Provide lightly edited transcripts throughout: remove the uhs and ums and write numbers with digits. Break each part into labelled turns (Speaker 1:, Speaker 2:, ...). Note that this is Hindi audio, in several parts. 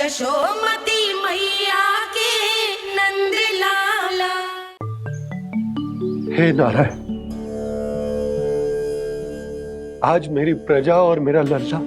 Speaker 1: यशोमती मैया के नंद लाला।
Speaker 2: हे नारायण, आज मेरी प्रजा और मेरा लल्ला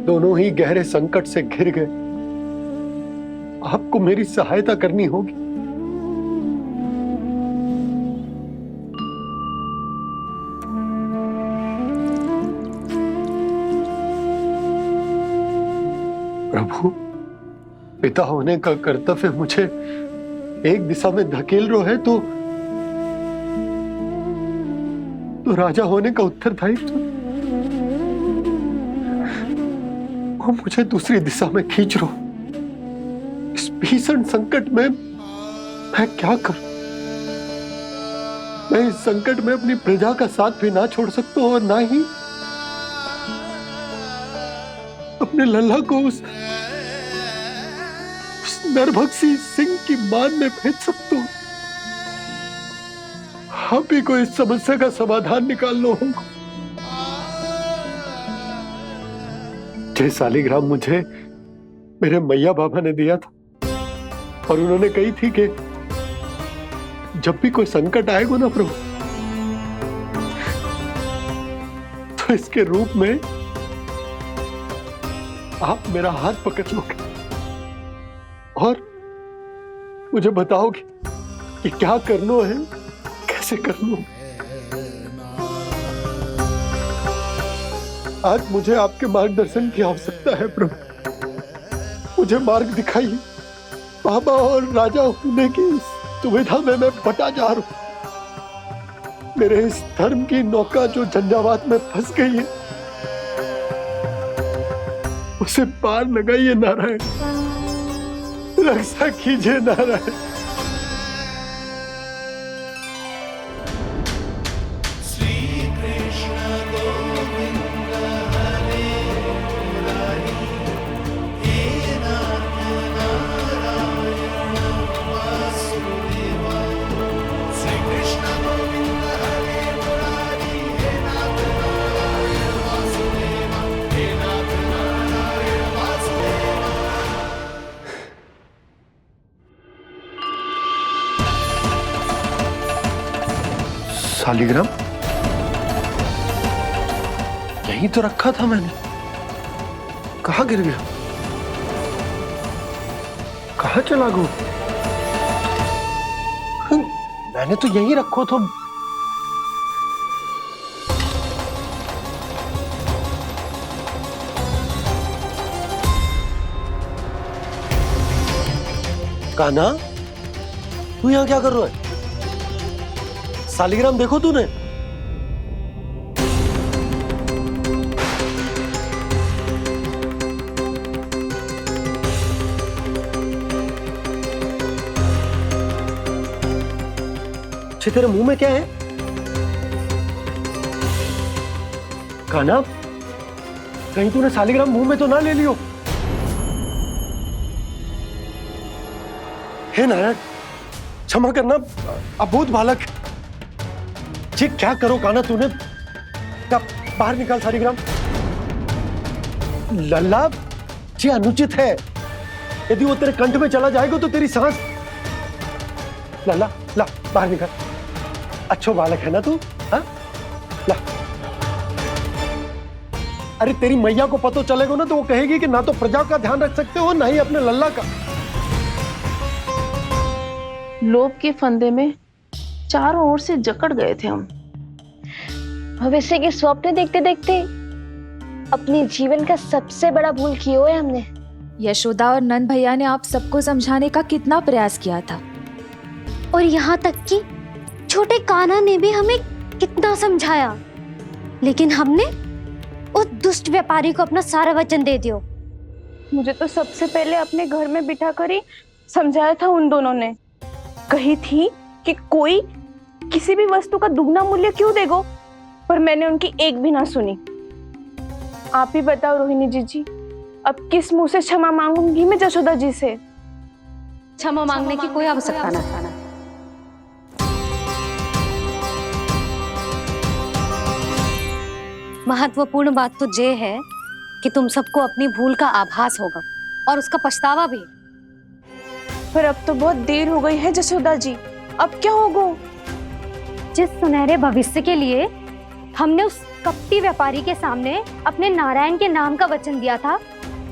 Speaker 2: दोनों ही गहरे संकट से घिर गए। आपको मेरी सहायता करनी होगी। प्रभु, पिता होने का कर्तव्य मुझे एक दिशा में धकेल रहे है तो राजा होने का उत्तरदायित्व वो मुझे दूसरी दिशा में खींच रो। इस भीषण संकट में मैं क्या करूं? मैं इस संकट में अपनी प्रजा का साथ भी ना छोड़ सकता हूं और ना ही अपने लल्ला को उस नरभक्षी सिंह की मान में भेज सकता हूं। आप ही को इस समस्या का समाधान निकालना होगा। जय शालिग्राम मुझे मेरे मैया बाबा ने दिया था और उन्होंने कही थी कि जब भी कोई संकट आएगा ना प्रभु, तो इसके रूप में आप मेरा हाथ पकड़ लोगे और मुझे बताओगे कि क्या करना है, कैसे करना है। आज मुझे आपके मार्गदर्शन की आवश्यकता है प्रभु। मुझे मार्ग दिखाइए। बाबा और राजा होने की इस दुविधा में मैं बटा जा रहा हूं। मेरे इस धर्म की नौका जो झंझावात में फंस गई है, उसे पार लगाइए नारायण। रक्षा कीजिए नारायण। शालिग्राम यहीं तो रखा था मैंने। कहाँ गिर गया? कहाँ चला गया? मैंने तो यहीं रखो तो। कान्हा, तू यहाँ क्या कर रहा है? शालिग्राम देखो तूने? तेरे मुंह में क्या है? कान्हा, कहीं तूने शालिग्राम मुंह में तो ना ले लियो? हे नारायण, क्षमा करना, अबोध बालक। जी क्या करो कान्हा तूने? क्या बाहर निकाल शालिग्राम। लल्ला, जी अनुचित है। यदि वो तेरे कंठ में चला जाएगा तो तेरी सांस। लल्ला, ला बाहर निकाल। अच्छो बालक है ना तू? हाँ, ला। अरे तेरी मैया को पता चलेगा ना तो वो कहेगी कि ना तो प्रजा का ध्यान रख सकते हो ना ही अपने लल्ला का।
Speaker 3: लोभ के फंदे में चारों ओर से जकड़ गए थे हम।
Speaker 4: भविष्य के स्वप्न देखते देखते अपने जीवन का सबसे बड़ा भूल किया है हमने।
Speaker 5: यशोदा और नंद भैया ने आप सबको समझाने का कितना प्रयास किया था,
Speaker 6: और यहाँ तक कि छोटे कान्हा ने भी हमें कितना समझाया, लेकिन हमने उस दुष्ट व्यापारी को अपना सारा वचन दे दिया।
Speaker 3: मुझे तो सबसे पहले अपने घर में बिठा कर ही समझाया था उन दोनों ने। कही थी कि कोई किसी भी वस्तु का दुगना मूल्य क्यों देगा, पर मैंने उनकी एक भी ना सुनी। आप ही बताओ रोहिणी जी, अब किस मुंह से क्षमा मांगूंगी मैं जशोदा जी से?
Speaker 6: क्षमा मांगने की कोई आवश्यकता ना। महत्वपूर्ण बात तो ये है कि तुम सबको अपनी भूल का आभास होगा और उसका पछतावा भी।
Speaker 3: पर अब तो बहुत देर हो गई है जसोदा जी, अब क्या होगा?
Speaker 6: जिस सुनहरे भविष्य के लिए हमने उस कपटी व्यापारी के सामने अपने नारायण के नाम का वचन दिया था,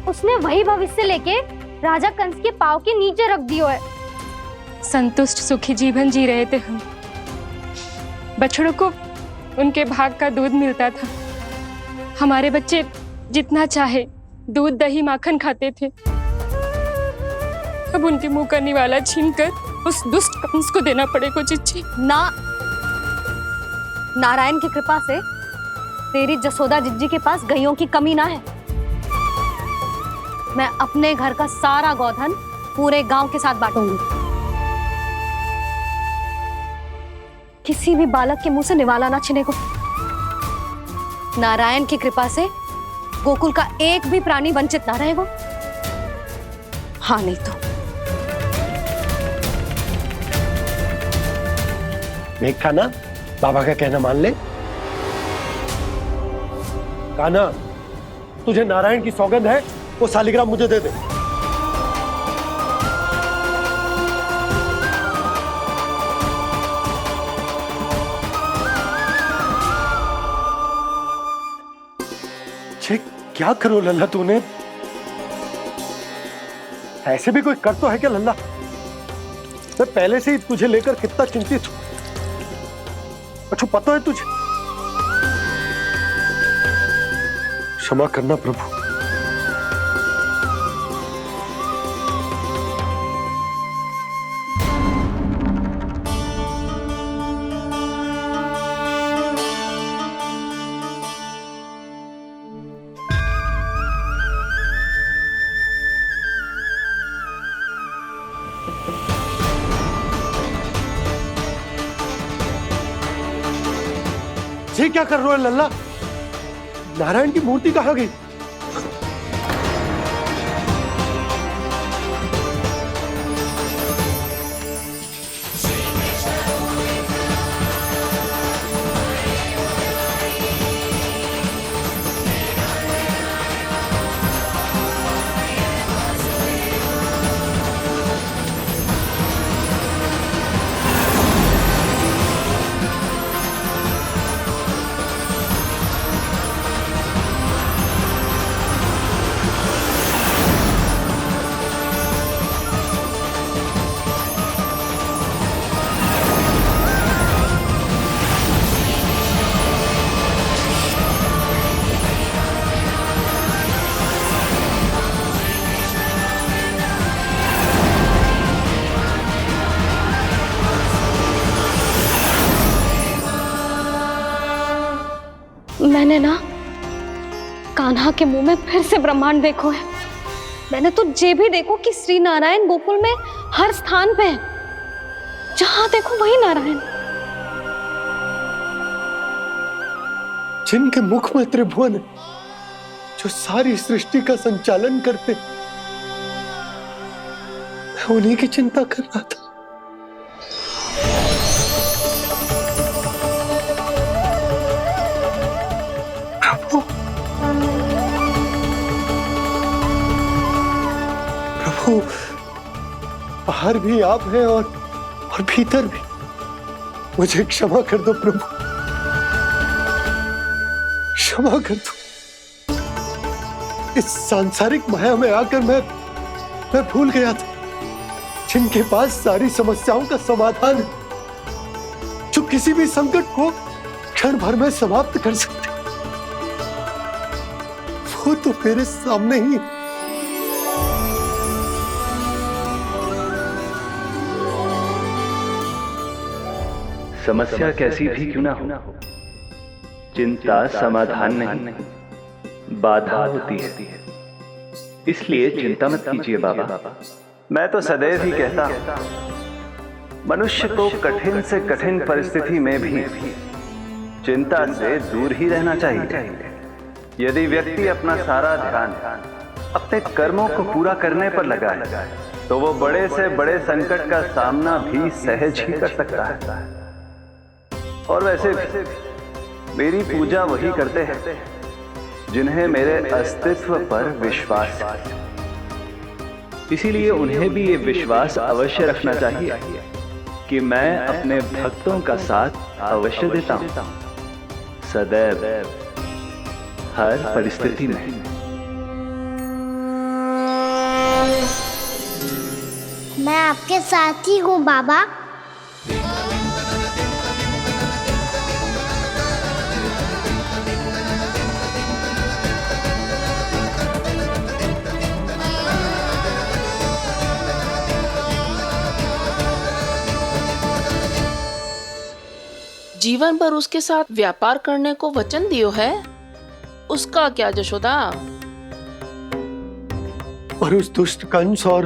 Speaker 6: उसने वही भविष्य लेके राजा कंस के पांव के नीचे रख दिया है।
Speaker 7: संतुष्ट सुखी जीवन जी रहे थे हम। बछड़ों को उनके भाग का दूध मिलता था। हमारे बच्चे जितना चाहे दूध दही माखन खाते थे। अब उनके मुंह का निवाला छीनकर उस दुष्ट कंस को देना पड़ेगा चिच्ची।
Speaker 6: ना, नारायण की कृपा से तेरी जसोदा जिज्जी के पास गैयों की कमी ना है। मैं अपने घर का सारा गोधन पूरे गांव के साथ बांटूंगी। किसी भी बालक के मुंह से निवाला ना छिने को। नारायण की कृपा से गोकुल का एक भी प्राणी वंचित ना रहेगा। हाँ नहीं तो
Speaker 2: मेघ कान्हा, बाबा का कहना मान ले। कान्हा, तुझे नारायण की सौगंध है, वो शालिग्राम मुझे दे दे। छे, क्या करो लल्ला तूने? ऐसे भी कोई कर तो है क्या लल्ला? मैं पहले से ही तुझे लेकर कितना चिंतित हूं। अच्छा पता है तुझे? क्षमा करना प्रभु। ये क्या कर रहे हो लल्ला? नारायण की मूर्ति कहाँ गई?
Speaker 6: मैंने ना कान्हा के मुंह में फिर से ब्रह्मांड देखो है। मैंने तो ये भी देखो कि श्री नारायण गोकुल में हर स्थान पे है। जहां देखो वही नारायण।
Speaker 2: जिनके मुख में त्रिभुवन है, जो सारी सृष्टि का संचालन करते, मैं उन्हीं की चिंता कर रहा था। प्रभु, प्रभु, बाहर भी आप हैं और भीतर भी। मुझे क्षमा कर दो प्रभु, क्षमा कर दो। इस सांसारिक माया में आकर मैं भूल गया था, जिनके पास सारी समस्याओं का समाधान है, जो किसी भी संकट को क्षण भर में समाप्त कर सकते, वो तो मेरे सामने ही।
Speaker 8: समस्या कैसी भी क्यों ना हो, चिंता समाधान नहीं, बाधा होती है। इसलिए चिंता मत कीजिए बाबा। मैं तो सदैव ही कहता हूं, मनुष्य को कठिन से कठिन परिस्थिति में भी चिंता से दूर ही रहना चाहिए। यदि व्यक्ति अपना सारा ध्यान अपने कर्मों को पूरा करने पर लगाए, तो वो बड़े से बड़े संकट का सामना भी सहज ही कर सकता है। और वैसे भी मेरी पूजा वही करते हैं जिन्हें मेरे अस्तित्व पर विश्वास है। इसीलिए उन्हें भी ये विश्वास अवश्य रखना चाहिए कि मैं अपने भक्तों का साथ अवश्य देता हूं, सदैव, हर परिस्थिति में।
Speaker 9: मैं आपके साथ ही हूँ बाबा।
Speaker 1: जीवन भर उसके साथ व्यापार करने को वचन दियो है, उसका क्या जशोदा?
Speaker 2: और उस दुष्ट कंस और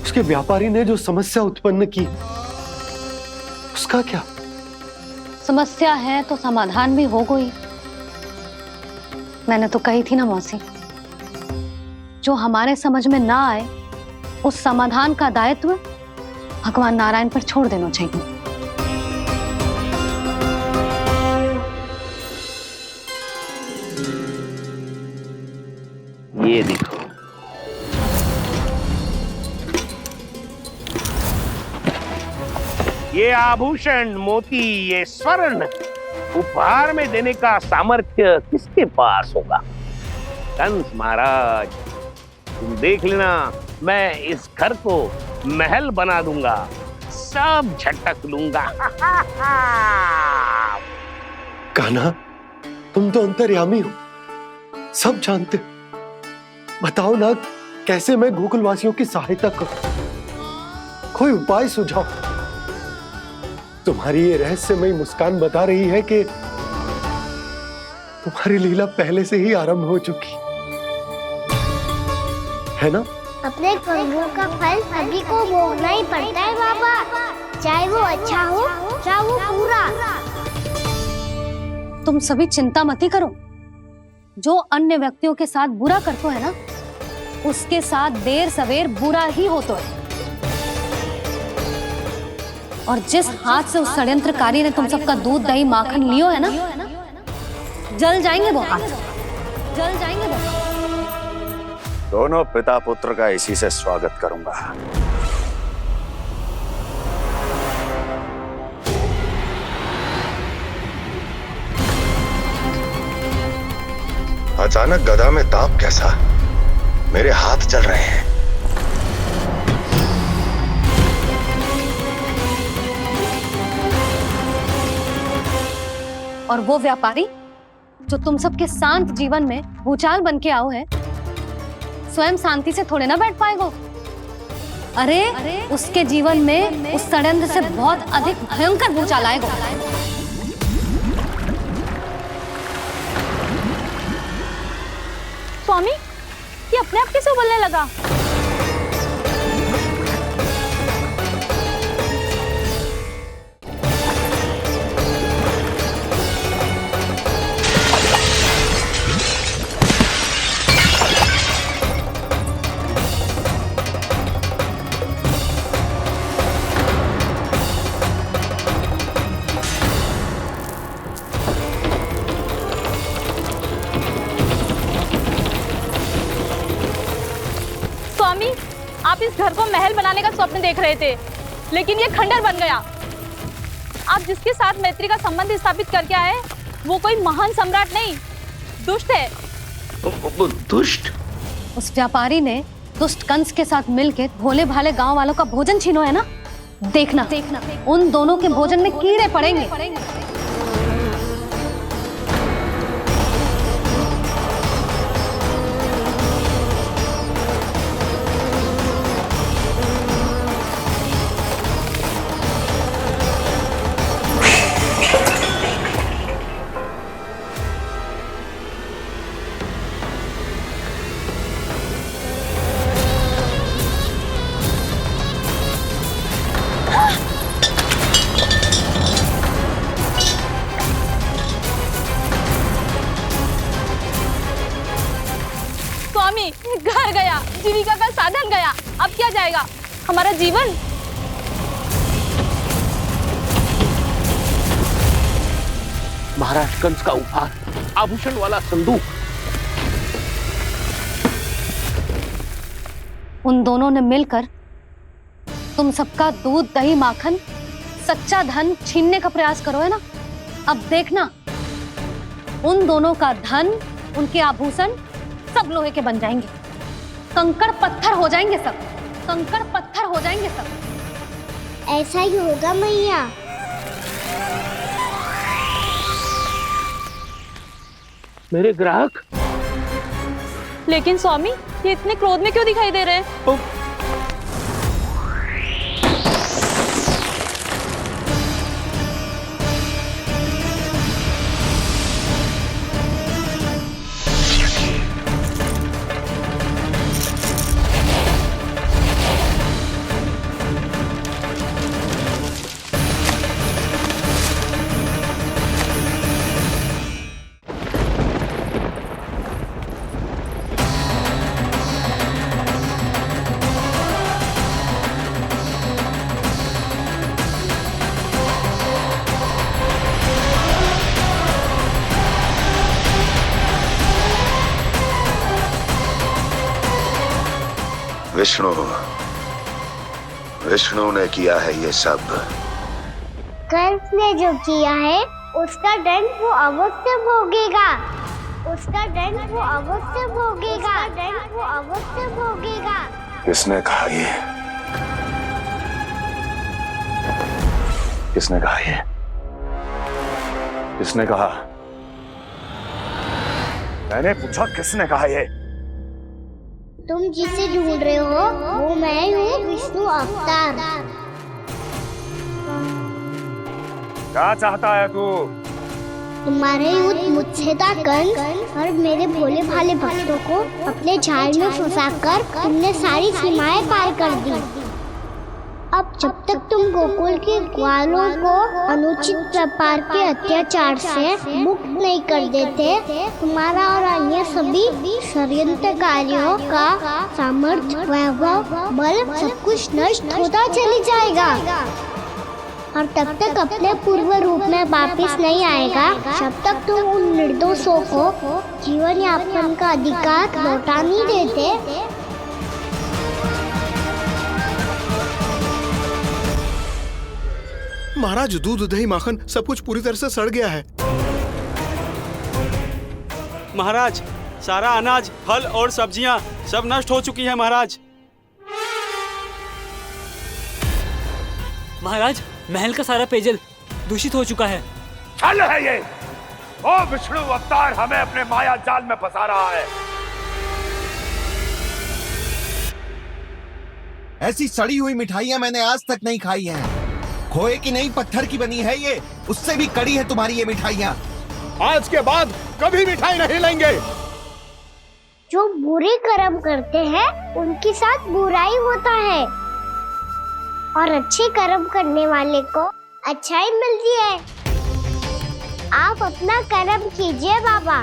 Speaker 2: उसके व्यापारी ने जो समस्या उत्पन्न की, उसका क्या?
Speaker 6: समस्या है तो समाधान भी हो गई। मैंने तो कही थी ना मौसी, जो हमारे समझ में ना आए उस समाधान का दायित्व भगवान नारायण पर छोड़ देना चाहिए।
Speaker 10: ये देखो, ये आभूषण, मोती, ये स्वर्ण उपहार में देने का सामर्थ्य किसके पास होगा? कंस महाराज, तुम देख लेना, मैं इस घर को महल बना दूंगा, सब झटक लूंगा।
Speaker 2: कान्हा, तुम तो अंतर्यामी हो, सब जानते हो। बताओ ना, कैसे मैं गोकुलवासियों की सहायता करूं? कोई उपाय सुझाओ। तुम्हारी ये रहस्यमयी मुस्कान बता रही है कि तुम्हारी लीला पहले से ही आरंभ हो चुकी है ना?
Speaker 9: अपने कर्मों का फल सभी को भोगना ही पड़ता है बाबा, चाहे वो अच्छा हो चाहे वो बुरा।
Speaker 6: तुम सभी चिंता मत ही करो। जो अन्य व्यक्तियों के साथ बुरा करते है ना, उसके साथ देर सवेर बुरा ही होता है। और जिस हाथ से उस षड्यंत्रकारी ने तुम सबका दूध दही माखन लियो है ना, जल जाएंगे वो हाथ, जल जाएंगे वो।
Speaker 11: दोनों पिता पुत्र का इसी से स्वागत करूंगा। अचानक गदा में ताप कैसा? मेरे हाथ जल रहे हैं।
Speaker 6: और वो व्यापारी जो तुम सबके शांत जीवन में भूचाल बन के आओ है, स्वयं शांति से थोड़े ना बैठ पाएगा। अरे उसके जीवन में उस षड्यंत्र से बहुत अधिक भयंकर भूचाल आएगा।
Speaker 3: स्वामी, ये अपने आप कैसे उबलने लगा? स्वामी, आप इस घर को महल बनाने का स्वप्न देख रहे थे, लेकिन ये खंडर बन गया। आप जिसके साथ मैत्री का संबंध स्थापित करके आए, वो कोई महान सम्राट नहीं, दुष्ट है।
Speaker 10: दुष्ट?
Speaker 6: उस व्यापारी ने दुष्ट कंस के साथ मिलकर भोले भाले गांव वालों का भोजन छीनो है ना। देखना उन दोनों के भोजन में कीड़े पड़ेंगे।
Speaker 3: घर गया, जीविका का साधन गया, अब क्या जाएगा हमारा जीवन?
Speaker 10: महाराज कंस का उपहार, आभूषण वाला संदूक,
Speaker 6: उन दोनों ने मिलकर तुम सबका दूध, दही, माखन, सच्चा धन छीनने का प्रयास करो, है ना? अब देखना, उन दोनों का धन, उनके आभूषण सब लोहे के बन जाएंगे, कंकड़ पत्थर हो जाएंगे सब, कंकड़ पत्थर हो जाएंगे सब।
Speaker 9: ऐसा ही होगा मैया।
Speaker 10: मेरे ग्राहक।
Speaker 3: लेकिन स्वामी, ये इतने क्रोध में क्यों दिखाई दे रहे हैं?
Speaker 11: विष्णु ने किया है ये सब।
Speaker 9: कंस ने जो किया है उसका दंड वो अवश्य भोगेगा, उसका दंड वो अवश्य भोगेगा, दंड वो अवश्य भोगेगा।
Speaker 11: किसने कहा ये? किसने कहा ये? किसने कहा? मैंने पूछा किसने कहा ये?
Speaker 9: तुम जिसे ढूंढ रहे हो वो मैं हूँ, विष्णु अवतार।
Speaker 11: क्या चाहता है तू?
Speaker 9: तुम्हारे युद्ध मुझसे था कंस, और मेरे भोले भाले भक्तों को अपने जाल में फंसाकर तुमने सारी सीमाएं पार कर दी। अब जब तक तुम गोकुल के ग्वालों को अनुचित प्रकार के अत्याचार से मुक्त नहीं कर देते, तुम्हारा और अन्य सभी षड्यंत्रकारियों का सामर्थ्य, वैभव, बल सब कुछ नष्ट होता चले जाएगा, और तब तक अपने पूर्व रूप में वापस नहीं आएगा जब तक तुम उन निर्दोषों को जीवन यापन का अधिकार लौटा नहीं देते।
Speaker 2: महाराज, दूध, दही, माखन सब कुछ पूरी तरह से सड़ गया है।
Speaker 12: महाराज, सारा अनाज, फल और सब्जियां सब नष्ट हो चुकी है महाराज।
Speaker 13: महाराज, महल का सारा पेयजल दूषित हो चुका है।
Speaker 11: छल है ये। ओ विष्णु अवतार हमें अपने माया जाल में फंसा रहा है।
Speaker 14: ऐसी सड़ी हुई मिठाइयां मैंने आज तक नहीं खाई हैं। खोए की नहीं, पत्थर की बनी है ये, उससे भी कड़ी है तुम्हारी ये मिठाइयां।
Speaker 2: आज के बाद कभी मिठाई नहीं लेंगे।
Speaker 9: जो बुरे कर्म करते हैं उनके साथ बुराई होता है, और अच्छे कर्म करने वाले को अच्छाई मिलती है। आप अपना कर्म कीजिए बाबा,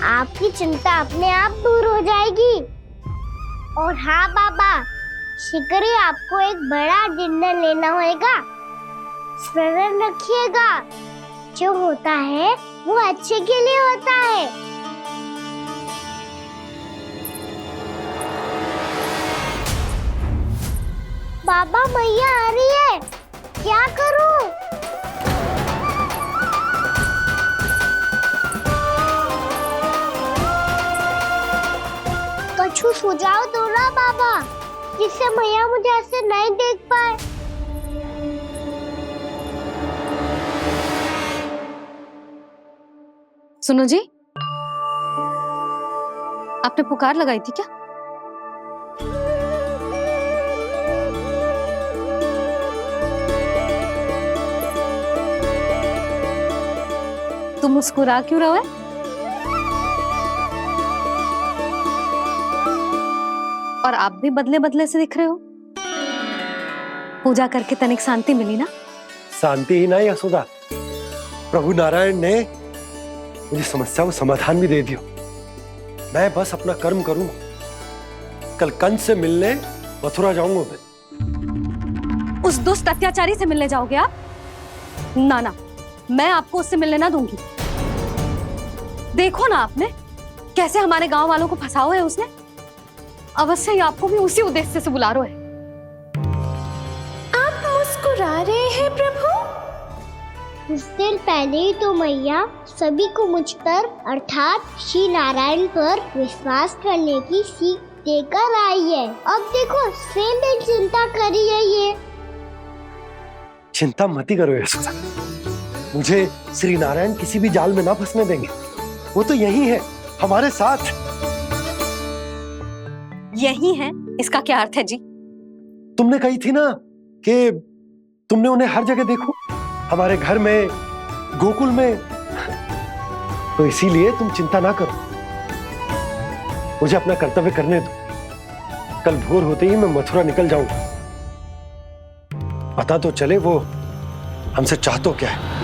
Speaker 9: आपकी चिंता अपने आप दूर हो जाएगी। और हाँ बाबा, शीघ्र ही आपको एक बड़ा डिनर लेना होगा। स्मरण रखिएगा, जो होता है वो अच्छे के लिए होता है। बाबा, मैया आ रही है, क्या करूं? कुछ सुझाव दो ना बाबा, जिससे मैया मुझे ऐसे नहीं देख पाए।
Speaker 6: सुनो जी, आपने पुकार लगाई थी क्या? तुम मुस्कुरा क्यों रहे हो? और आप भी बदले बदले से दिख रहे हो। पूजा करके तनिक शांति मिली ना?
Speaker 2: शांति ही नहीं यशोदा, प्रभु नारायण ने मुझे समस्या को समाधान भी दे दियो। मैं बस अपना कर्म करूंगा। कल कंस से मिलने मथुरा जाऊंगा मैं।
Speaker 6: उस दुष्ट अत्याचारी से मिलने जाओगे आप? ना ना, मैं आपको उससे मिलने ना दूंगी। देखो ना आपने कैसे हमारे गांव वालों को फंसाओ है उसने। अवश्य ही आपको भी उसी उद्देश्य से बुला रहा है।
Speaker 9: आप मुस्कुरा रहे हैं प्रभु? कुछ देर पहले ही तो मैया सभी को मुझ पर अर्थात श्री नारायण पर विश्वास करने की सीख देकर आई है। अब देखो स्वयं भी चिंता करी है ये।
Speaker 2: चिंता मत ही करो यशोदा, मुझे श्री नारायण किसी भी जाल में ना फंसने देंगे। वो तो यही है हमारे साथ।
Speaker 6: यही है, इसका क्या अर्थ है जी?
Speaker 2: तुमने कही थी ना कि तुमने उन्हें हर जगह देखो, हमारे घर में, गोकुल में, तो इसीलिए तुम चिंता ना करो, मुझे अपना कर्तव्य करने दो। कल भोर होते ही मैं मथुरा निकल जाऊंगा। पता तो चले वो हमसे चाहतो क्या है।